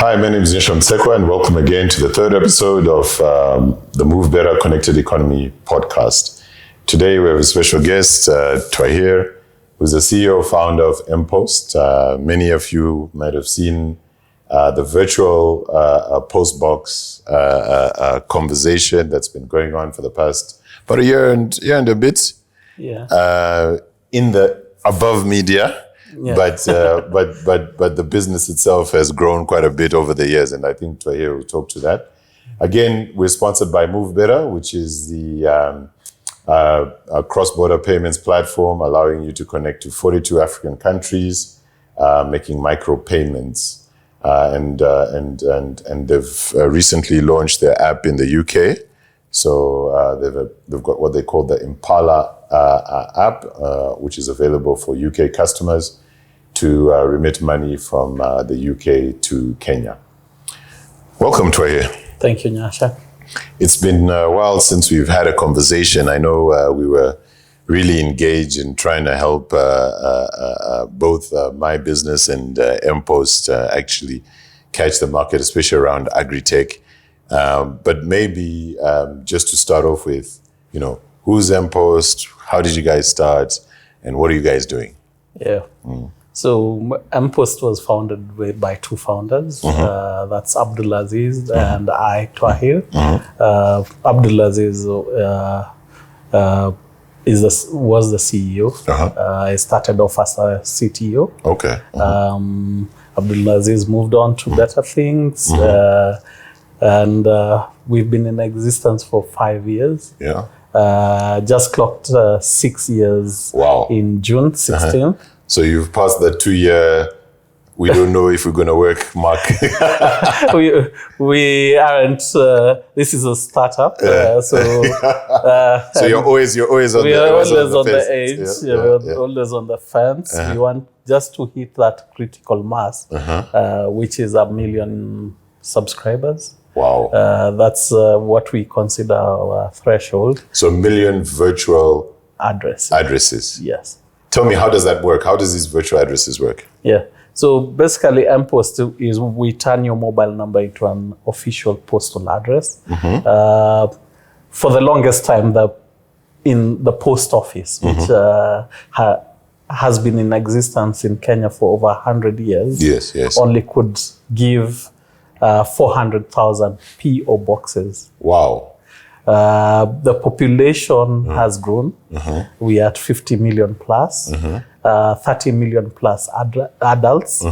Hi, my name is Nisham Sekwa, and welcome again to the third episode of the Move Better Connected Economy podcast. Today we have a special guest, Twahir, who's the CEO founder of MPost. Many of you might have seen the virtual post box conversation that's been going on for the past about a year and a bit. Yeah. In the above media. Yeah. But the business itself has grown quite a bit over the years, and I think Twahir will talk to that. Again, we're sponsored by Move Better, which is the cross-border payments platform allowing you to connect to 42 African countries, making micro payments, and they've recently launched their app in the UK. So they've got what they call the Impala app, which is available for UK customers to remit money from the UK to Kenya. Welcome, Twahir. Thank you, Nyasha. It's been a while since we've had a conversation. I know we were really engaged in trying to help both my business and MPost actually catch the market, especially around agri-tech. But maybe just to start off with, who's MPost? How did you guys start? And what are you guys doing? Yeah. So MPost was founded by two founders. That's Abdulaziz and I, Twahir. Abdulaziz was the CEO. I started off as a CTO. Okay. Abdulaziz moved on to better things. And we've been in existence for 5 years. Yeah. Just clocked 6 years. Wow. In June 16th. So you've passed the 2-year, we don't know if we're going to work mark. we aren't, this is a startup. So you're always on we the are always on fence. the edge. We're always on the fence. We want just to hit that critical mass, which is 1 million subscribers. Wow. That's what we consider our threshold. So 1 million virtual addresses. Yes. Tell me, how does that work? How does these virtual addresses work? Yeah. So basically, MPost is we turn your mobile number into an official postal address. For the longest time, in the post office, which has been in existence in Kenya for over 100 years, yes, only could give 400,000 PO boxes. Wow. The population has grown. We are at 50 million plus, 30 million plus adults,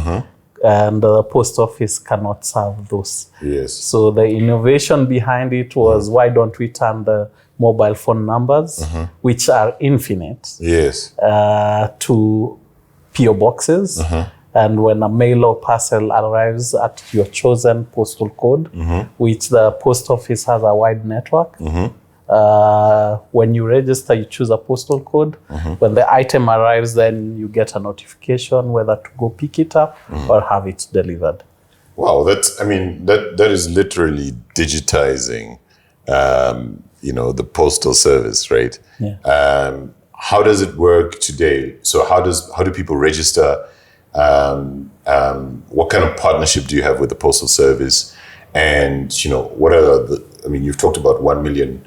and the post office cannot serve those. Yes. So the innovation behind it was, why don't we turn the mobile phone numbers, which are infinite, Yes. To PO boxes. And when a mail or parcel arrives at your chosen postal code, which the post office has a wide network, when you register, you choose a postal code. When the item arrives, then you get a notification whether to go pick it up or have it delivered. Wow, that is literally digitizing, the postal service, right? Yeah. How does it work today? So how do people register? What kind of partnership do you have with the postal service? And what are you've talked about 1 million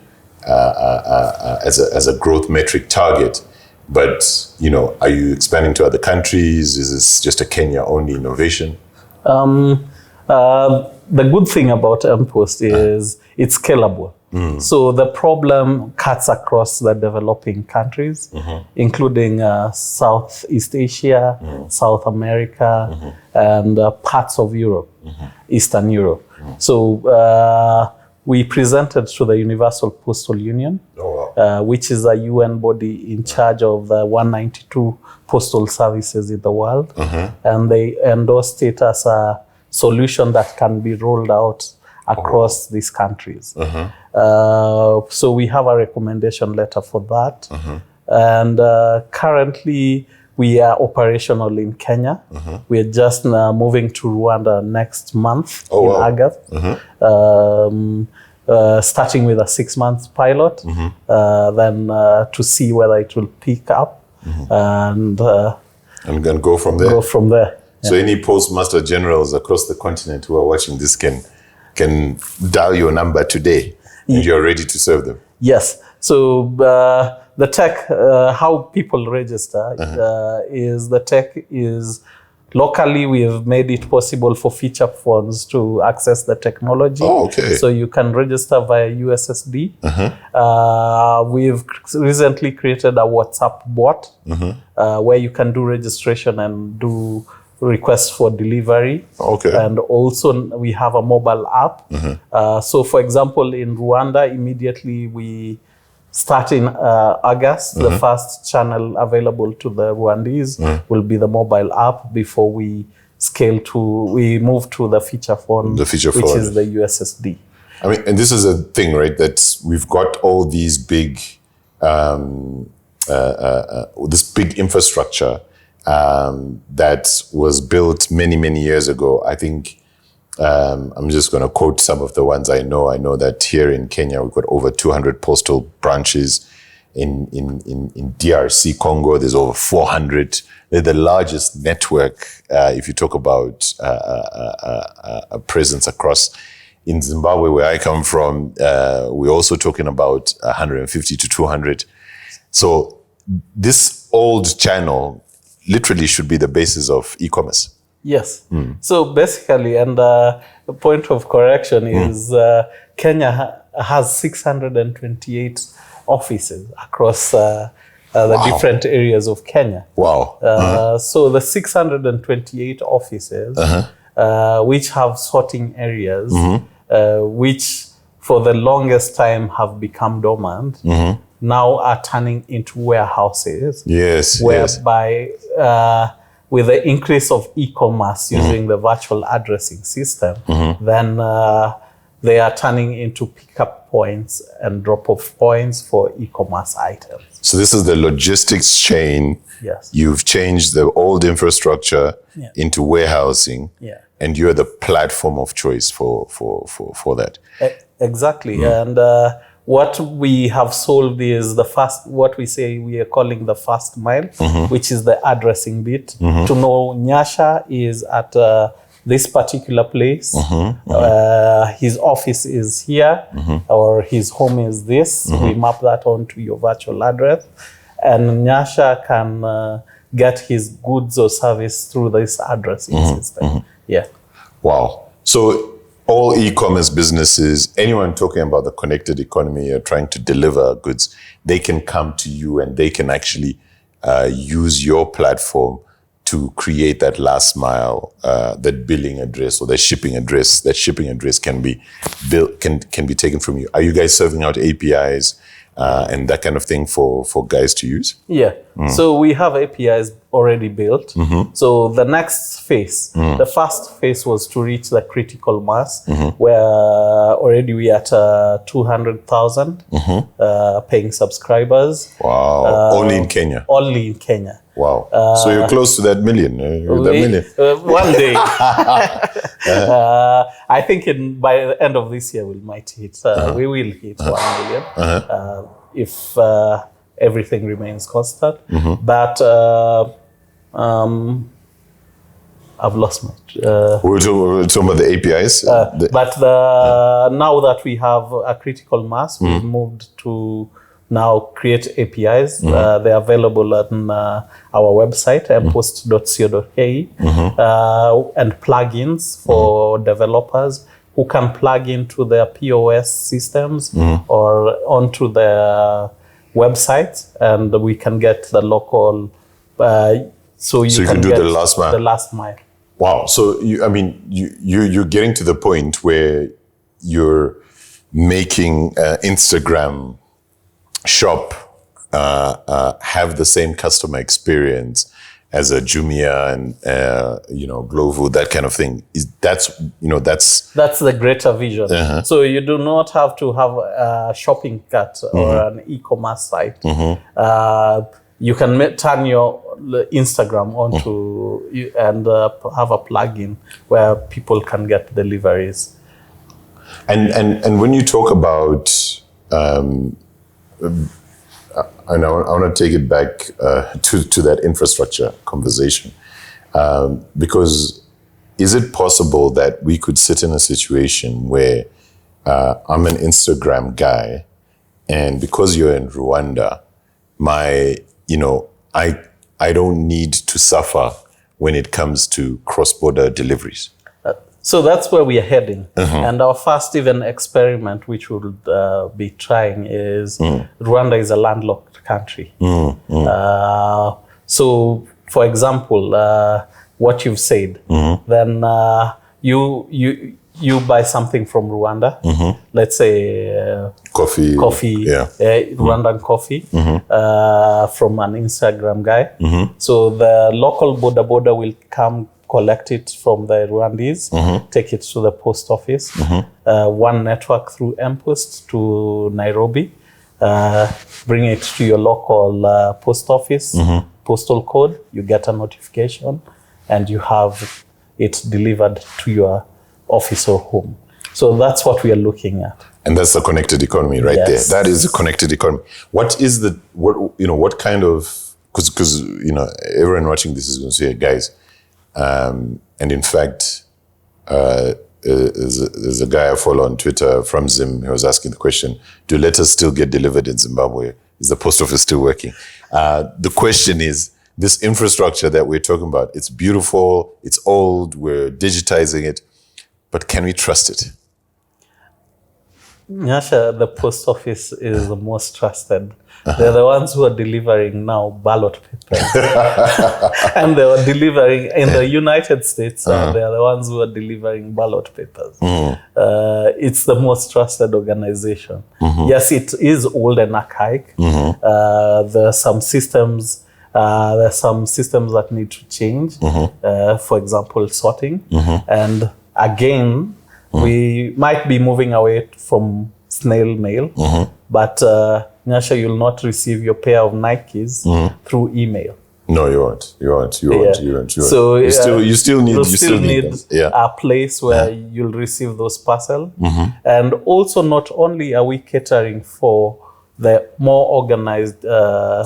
as a growth metric target, but are you expanding to other countries? Is this just a Kenya only innovation? The good thing about MPost is it's scalable. So the problem cuts across the developing countries, including Southeast Asia, South America, and parts of Europe, Eastern Europe. So we presented to the Universal Postal Union, which is a UN body in charge of the 192 postal services in the world. And they endorsed it as a solution that can be rolled out across these countries. So we have a recommendation letter for that. And currently we are operational in Kenya. We are just moving to Rwanda next month in August. Starting with a 6-month pilot, then to see whether it will pick up and go from there. Go from there. So any postmaster generals across the continent who are watching this can dial your number today, and you're ready to serve them. Yes. So the tech, how people register is the tech is locally. We have made it possible for feature phones to access the technology. Oh, okay. So you can register via USSD. We've recently created a WhatsApp bot where you can do registration and do requests for delivery. Okay. And also we have a mobile app. So for example, in Rwanda, immediately we start in August, the first channel available to the Rwandese will be the mobile app before we move to the feature phone, which is the USSD. I mean, and this is a thing, right? That we've got all these big, this big infrastructure that was built many, many years ago. I think I'm just going to quote some of the ones I know. I know that here in Kenya, we've got over 200 postal branches. In DRC Congo, there's over 400. They're the largest network if you talk about a presence across. In Zimbabwe, where I come from, we're also talking about 150 to 200. So this old channel literally should be the basis of e-commerce. Yes. So basically, and the point of correction is Kenya has 628 offices across the different areas of Kenya. Wow. So the 628 offices, which have sorting areas, which for the longest time have become dormant, now are turning into warehouses. Yes. Whereby with the increase of e-commerce using the virtual addressing system, then they are turning into pickup points and drop-off points for e-commerce items. So this is the logistics chain. Yes. You've changed the old infrastructure into warehousing, and you're the platform of choice for that. Exactly. And what we have solved is what we are calling the first mile, which is the addressing bit. To know Nyasha is at this particular place, his office is here, or his home is this. We map that onto your virtual address, and Nyasha can get his goods or service through this addressing system. Yeah. Wow. So all e-commerce businesses, anyone talking about the connected economy or trying to deliver goods, they can come to you and they can actually use your platform to create that last mile, that billing address or that shipping address. That shipping address can be built, can be taken from you. Are you guys serving out APIs and that kind of thing for guys to use? Yeah. So we have APIs already built. So the next phase, the first phase was to reach the critical mass, where already we are at 200,000 paying subscribers. Wow. Only in Kenya? Only in Kenya. Wow. So you're close to that million. One day. I think by the end of this year, we might hit, we will hit 1 million if everything remains constant. But I've lost my... We're talking about the APIs? But now that we have a critical mass, we've moved to now create APIs. They're available on our website, mpost.co.ke, and plugins for developers who can plug into their POS systems or onto their websites, and we can get the local... So you can do the last mile. The last mile. Wow. So you're getting to the point where you're making Instagram shop have the same customer experience as a Jumia and Glovo, that kind of thing. That's the greater vision. So you do not have to have a shopping cart or an e-commerce site. You can turn your Instagram onto and have a plugin where people can get deliveries. And when you talk about, and I want to take it back to that infrastructure conversation. Because is it possible that we could sit in a situation where I'm an Instagram guy, and because you're in Rwanda, I don't need to suffer when it comes to cross-border deliveries? So that's where we are heading. And our first even experiment, which we'll be trying, is Rwanda is a landlocked country. So, for example, what you've said, then you buy something from Rwanda, let's say Coffee, Rwandan coffee from an Instagram guy. So the local border will come collect it from the Rwandese, take it to the post office, one network through MPost to Nairobi, bring it to your local post office, postal code, you get a notification, and you have it delivered to your office or home. So that's what we are looking at. And that's the connected economy right there. That is a connected economy. What kind of, because everyone watching this is going to say, guys, and in fact, there's a guy I follow on Twitter from Zim who was asking the question, do letters still get delivered in Zimbabwe? Is the post office still working? The question is, this infrastructure that we're talking about, it's beautiful, it's old, we're digitizing it, but can we trust it? Nyasha, the post office is the most trusted. They're the ones who are delivering now ballot papers. And they were delivering in the United States, they are the ones who are delivering ballot papers. It's the most trusted organization. Yes, it is old and archaic. There are some systems that need to change. For example, sorting. And again, we might be moving away from snail mail, but Nyasha, you'll not receive your pair of Nikes through email. No, you won't. You won't. So you still need a place where you'll receive those parcels. And also, not only are we catering for the more organized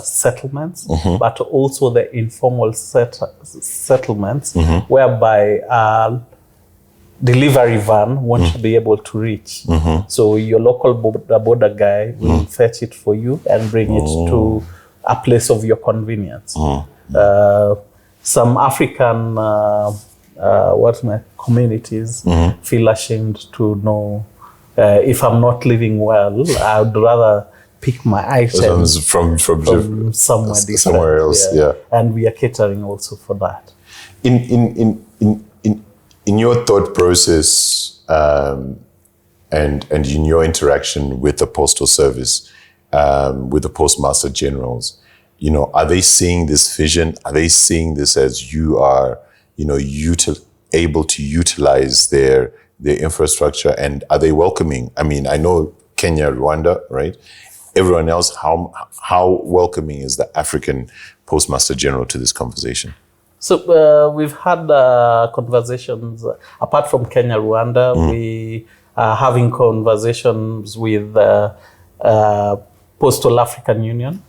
settlements, but also the informal settlements, whereby delivery van won't be able to reach. So your local border guy will fetch it for you and bring it to a place of your convenience. Some African communities feel ashamed to know if I'm not living well, I would rather pick my items from somewhere else. And we are catering also for that. In your thought process and in your interaction with the Postal Service, with the Postmaster Generals, are they seeing this vision? Are they seeing this as you are, able to utilize their infrastructure? And are they welcoming? I mean, I know Kenya, Rwanda, right? Everyone else, how welcoming is the African Postmaster General to this conversation? So we've had conversations, apart from Kenya, Rwanda, we are having conversations with Postal African Union.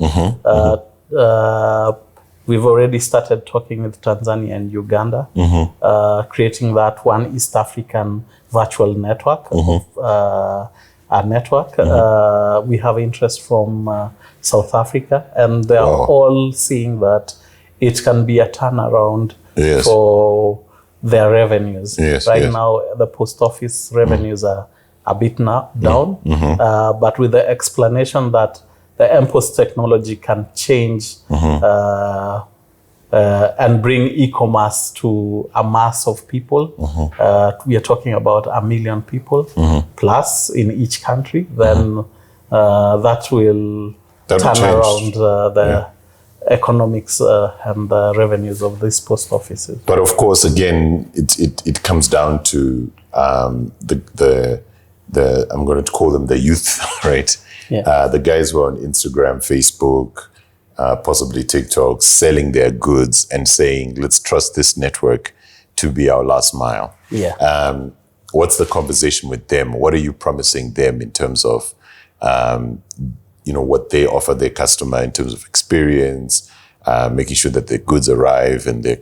We've already started talking with Tanzania and Uganda, creating that one East African virtual network, we have interest from South Africa, and they are all seeing that it can be a turnaround for their revenues. Right now, the post office revenues are a bit down, but with the explanation that the MPost technology can change and bring e-commerce to a mass of people. We are talking about 1 million people plus in each country. Then that will turn around the economics and the revenues of these post offices. But of course, again, it comes down to the I'm going to call them the youth, right? The guys who are on Instagram, Facebook, possibly TikTok, selling their goods and saying, let's trust this network to be our last mile. What's the conversation with them? What are you promising them in terms of what they offer their customer in terms of experience, making sure that their goods arrive and they're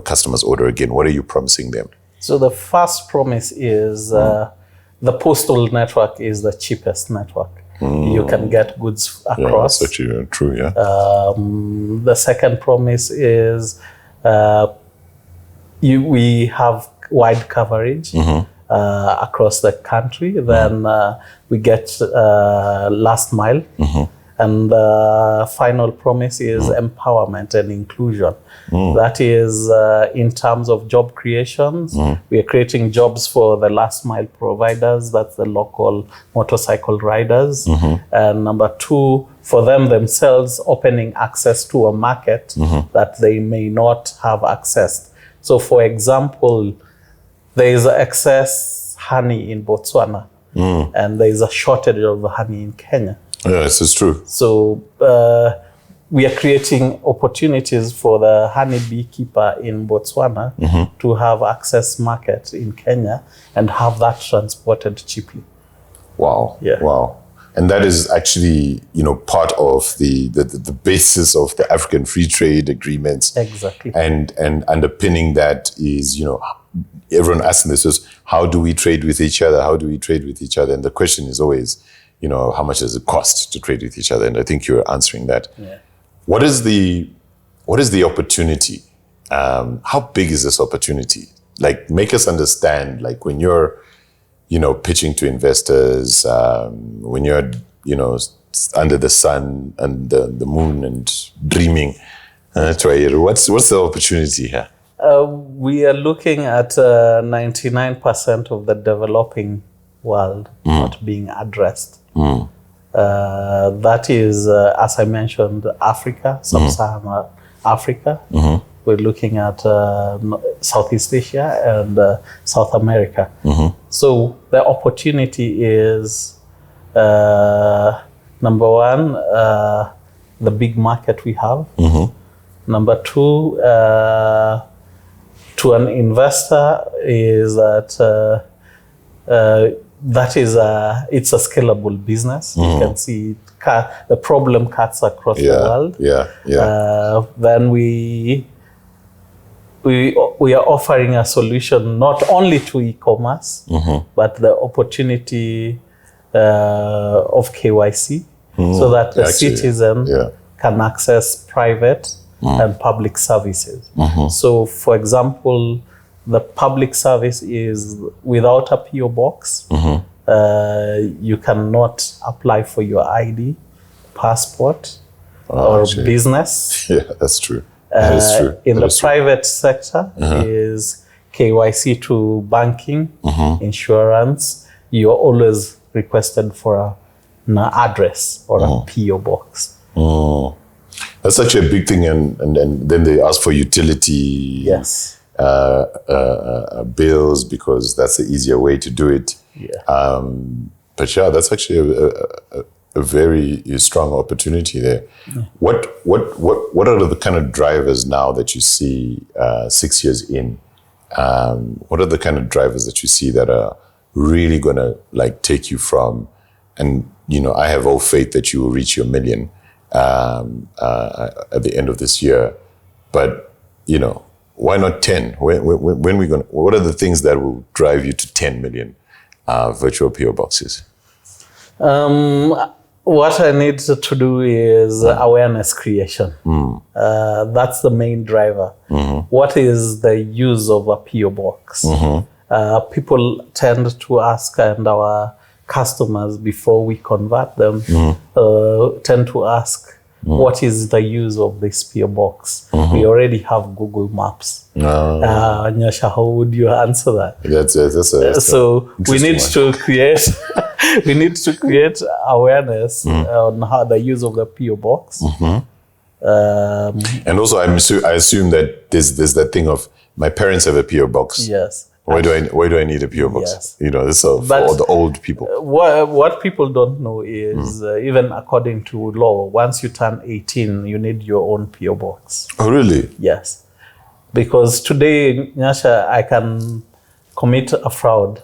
customers order again? What are you promising them? So the first promise is the postal network is the cheapest network. You can get goods across. Yeah, that's actually true, yeah. The second promise is we have wide coverage across the country. Then we get last mile. And the final promise is empowerment and inclusion. That is in terms of job creations. We are creating jobs for the last mile providers, that's the local motorcycle riders. And number two, for them themselves, opening access to a market that they may not have accessed. So for example, there is excess honey in Botswana and there is a shortage of honey in Kenya. Yes, it's true. So we are creating opportunities for the honey beekeeper in Botswana to have access market in Kenya and have that transported cheaply. Wow. Yeah. Wow. And that is actually, part of the basis of the African Free Trade Agreements. Exactly. And underpinning that is, everyone asking this is, how do we trade with each other? How do we trade with each other? And the question is always, how much does it cost to trade with each other? And I think you're answering that. Yeah. What is the opportunity? How big is this opportunity? Like, make us understand, like when you're, pitching to investors, when you're, under the sun and the moon and dreaming, Twahir, what's the opportunity here? We are looking at 99% of the developing world not being addressed. That is, as I mentioned, Africa, Sub-Saharan Africa. We're looking at Southeast Asia and South America. So the opportunity is, number one, the big market we have. Number two, to an investor is that it's a scalable business. You can see the problem cuts across the world. Then we are offering a solution not only to e-commerce, but the opportunity of KYC, so that the citizen can access private and public services. So, for example, the public service is without a PO box. You cannot apply for your ID, passport, or business. Yeah, that's true. That is true. In the private sector is KYC to banking, insurance. You're always requested for an address or a PO box. That's such a big thing, and then they ask for utility. Yes. Bills, because that's the easier way to do it. But that's actually a very strong opportunity there. What are the kind of drivers now that you see 6 years in? What are the kind of drivers that you see that are really going to take you from, and I have all faith that you will reach your million at the end of this year, but why not 10? When we going? What are the things that will drive you to 10 million virtual PO boxes? What I need to do is awareness creation. That's the main driver. What is the use of a PO box? People tend to ask, and our customers, before we convert them, tend to ask, what is the use of this PO box? We already have Google Maps. Nyasha, how would you answer that? So we need to create awareness on how the use of the PO box. And also, I assume that there's that thing of, my parents have a PO box. Yes. Why do I need a PO box? Yes. This is for all the old people. What people don't know is, even according to law, once you turn 18, you need your own PO box. Oh, really? Yes. Because today, Nyasha, I can commit a fraud.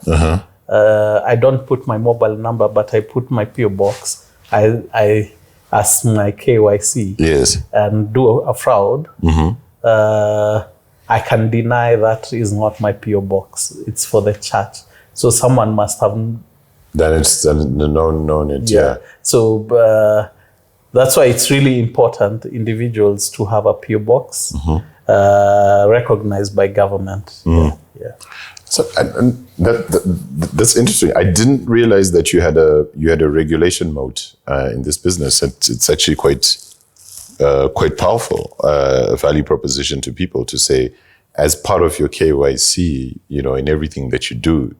I don't put my mobile number, but I put my PO box. I ask my KYC. Yes. And do a fraud. I can deny that is not my PO box. It's for the church. So someone must have. Then it's known it. Yeah. So that's why it's really important individuals to have a PO box recognized by government. Yeah. So that's interesting. I didn't realize that you had a regulation mode in this business. It's actually quite powerful value proposition to people to say, as part of your KYC, in everything that you do,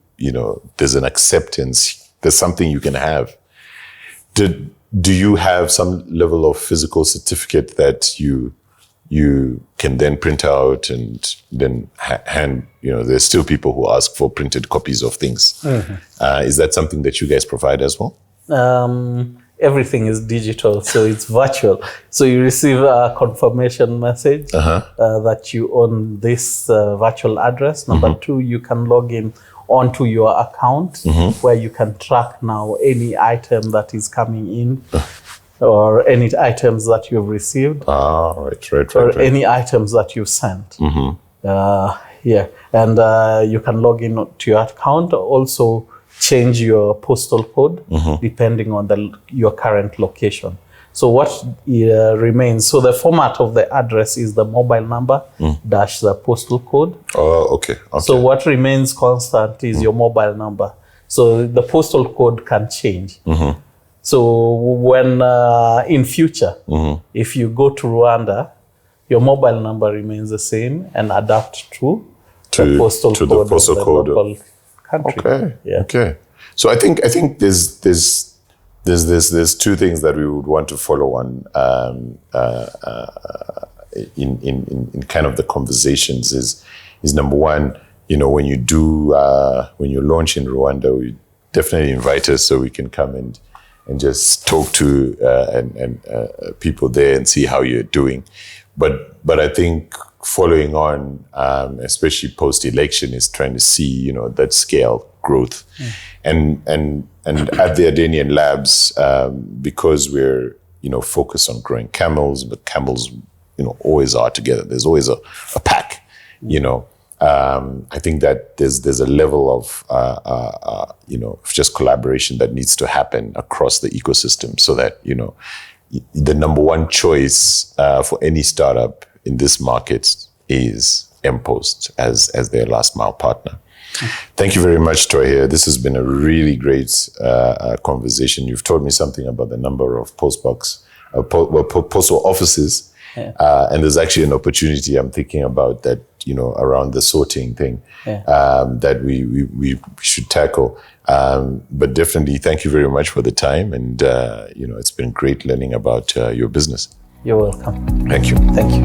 there's an acceptance. There's something you can have. Do you have some level of physical certificate that you can then print out and then hand? There's still people who ask for printed copies of things. Is that something that you guys provide as well? Everything is digital, so it's virtual. So you receive a confirmation message that you own this virtual address. Number two, you can log in onto your account where you can track now any item that is coming in or any items that you've received. Right. Any items that you sent. And you can log in to your account. Also change your postal code depending on your current location. So what remains, so the format of the address is the mobile number dash the postal code. Oh, okay. So what remains constant is your mobile number. So the postal code can change. So when in future, if you go to Rwanda, your mobile number remains the same and adapt to the postal code of the local country. Okay. Yeah. Okay. So I think there's two things that we would want to follow on in kind of the conversations is number one, when you launch in Rwanda, we definitely invite us so we can come and just talk to people there and see how you're doing. But I think following on, especially post-election, is trying to see, that scale growth. And at the Adenian Labs, because we're, focused on growing camels, but camels, always are together. There's always a pack, I think that there's a level of, just collaboration that needs to happen across the ecosystem so that, the number one choice for any startup in this market is MPost as their last mile partner. Thank you very much, Twahir. This has been a really great conversation. You've told me something about the number of postal offices. And there's actually an opportunity I'm thinking about that, around the sorting thing that we should tackle. But definitely, thank you very much for the time. And, it's been great learning about your business. You're welcome. Thank you. Thank you.